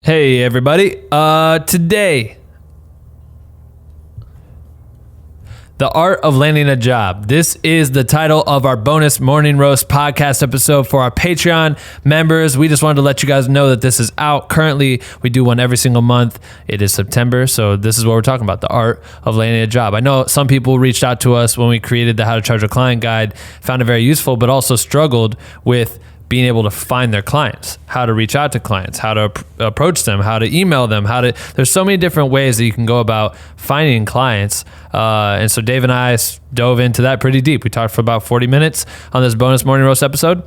Hey everybody, today, the art of landing a job. This is the title of our bonus Morning Roast podcast episode for our Patreon members. We just wanted to let you guys know that this is out. Currently, we do one every single month. It is September, so this is what we're talking about, the art of landing a job. I know some people reached out to us when we created the How to Charge a Client guide, found it very useful, but also struggled with being able to find their clients, how to reach out to clients, how to approach them, how to email them, there's so many different ways that you can go about finding clients. And so Dave and I dove into that pretty deep. We talked for about 40 minutes on this bonus Morning Roast episode.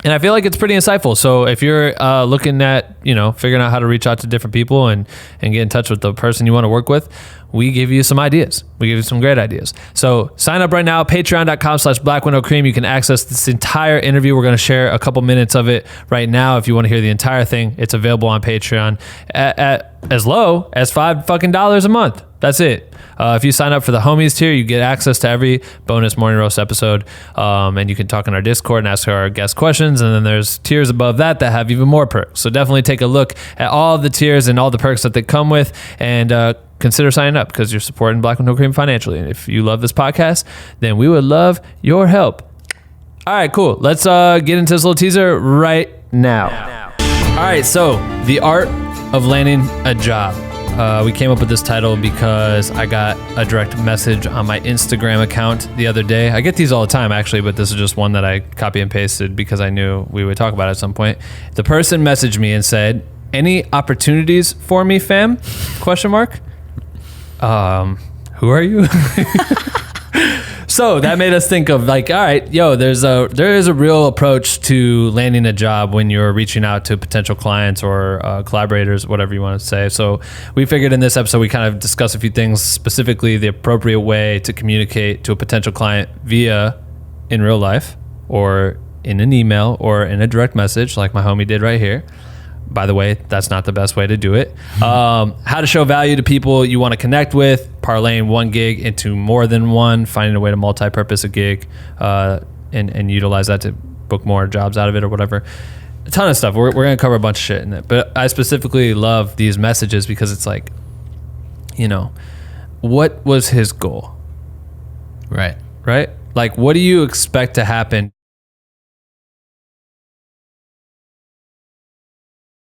And I feel like it's pretty insightful. So if you're looking at, figuring out how to reach out to different people and get in touch with the person you want to work with, we give you some ideas. We give you some great ideas. So sign up right now, patreon.com/blackwindowcream. You can access this entire interview. We're going to share a couple minutes of it right now. If you want to hear the entire thing, it's available on Patreon at as low as $5 a month. That's it. If you sign up for the homies tier, you get access to every bonus Morning Roast episode. And you can talk in our Discord and ask our guest questions. And then there's tiers above that have even more perks. So definitely take a look at all the tiers and all the perks that they come with, and consider signing up because you're supporting Black Window Cream financially. And if you love this podcast, then we would love your help. All right, cool. Let's get into this little teaser right now. All right, so the art of landing a job. We came up with this title because I got a direct message on my Instagram account the other day. I get these all the time, actually, but this is just one that I copy and pasted because I knew we would talk about it at some point. The person messaged me and said, "Any opportunities for me, fam?" ? Who are you? So that made us think of all right, there is a real approach to landing a job when you're reaching out to potential clients or collaborators, whatever you want to say. So we figured in this episode, we kind of discuss a few things, specifically the appropriate way to communicate to a potential client via in real life or in an email or in a direct message like my homie did right here. By the way, that's not the best way to do it. How to show value to people you want to connect with, parlaying one gig into more than one, finding a way to multi-purpose a gig, and utilize that to book more jobs out of it or whatever. A ton of stuff. We're going to cover a bunch of shit in it. But I specifically love these messages because it's like, what was his goal? Right. Like, what do you expect to happen